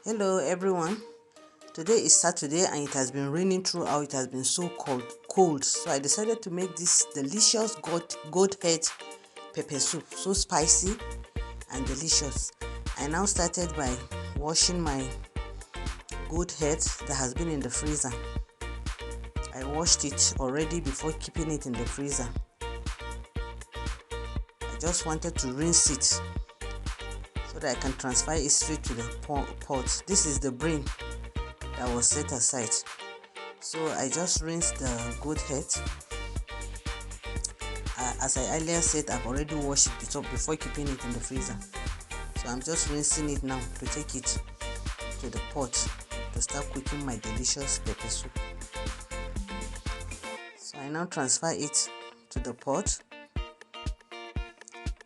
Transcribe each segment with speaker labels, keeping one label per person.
Speaker 1: Hello everyone. Today is Saturday and it has been raining throughout. It has been so cold. So I decided to make this delicious goat head pepper soup. So spicy and delicious. I now started by washing my goat head that has been in the freezer. I washed it already before keeping it in the freezer. I just wanted to rinse it so that I can transfer it straight to the pot. This is the brain that was set aside. So I just rinsed the goat head. As I earlier said, I've already washed it before keeping it in the freezer. So I'm just rinsing it now to take it to the pot to start cooking my delicious pepper soup. So I now transfer it to the pot.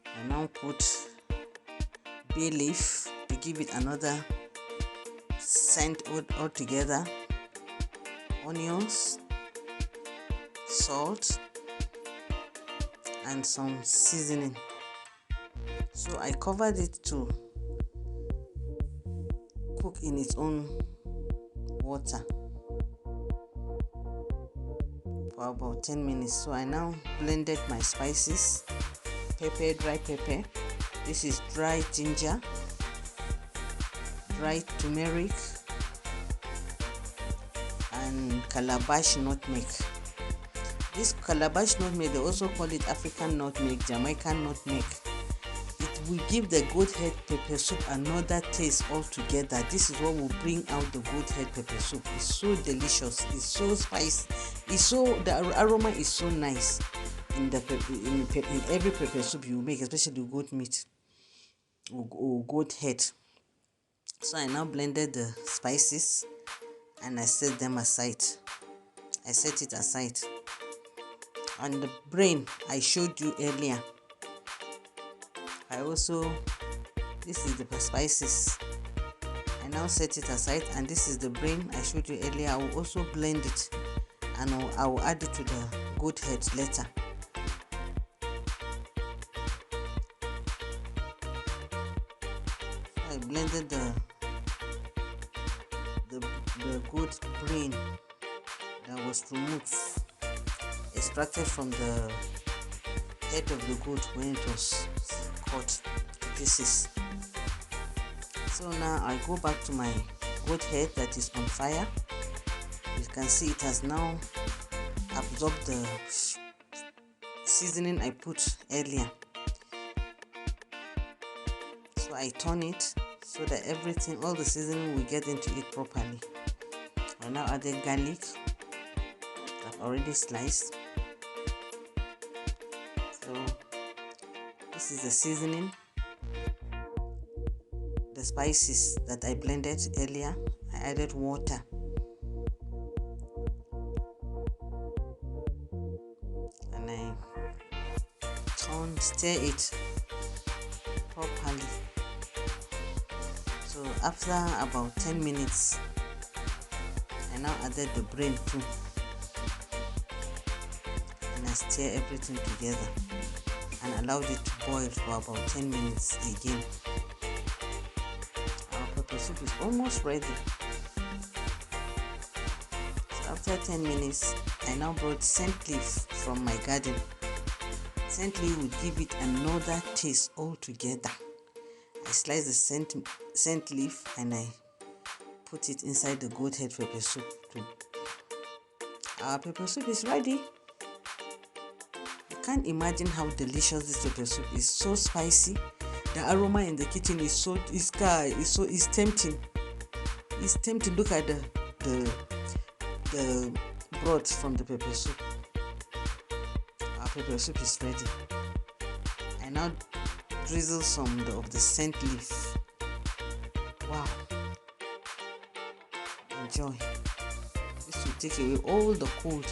Speaker 1: I now put bay leaf to give it another scent altogether, onions, salt, and some seasoning. So I covered it to cook in its own water for about 10 minutes. So I now blended my spices: pepper, dry pepper. This is dry ginger, dry turmeric, and calabash nutmeg. This calabash nutmeg, they also call it African nutmeg, Jamaican nutmeg. It will give the goat head pepper soup another taste altogether. This is what will bring out the goat head pepper soup. It's so delicious. It's so spicy. The aroma is so nice in every pepper soup you make, especially goat meat or goat head. So I now blended the spices and I set them aside. I set it aside. And the brain I showed you earlier, this is the spices. I now set it aside, and this is the brain I showed you earlier. I will also blend it and I will add it to the goat head later. I blended the goat brain that was removed, extracted from the head of the goat when it was cut to pieces. So now I go back to my goat head that is on fire. You can see it has now absorbed the seasoning I put earlier. So I turn it so that all the seasoning will get into it properly. I now added garlic I've already sliced. So this is the seasoning, the spices that I blended earlier. I added water, and I stir it properly. So after about 10 minutes, I now added the brain too, and I stir everything together and allowed it to boil for about 10 minutes again. Our pepper soup is almost ready. So after 10 minutes, I now brought scent leaf from my garden. Scent leaf will give it another taste altogether. I sliced the scent leaf and I put it inside the goat head pepper soup too. Our pepper soup is ready. You can't imagine how delicious this pepper soup is. So spicy. The aroma in the kitchen is tempting. It's tempting. Look at the broth from the pepper soup. Our pepper soup is ready. I now drizzle some of the scent leaf. Wow. Enjoy. This will take away all the cold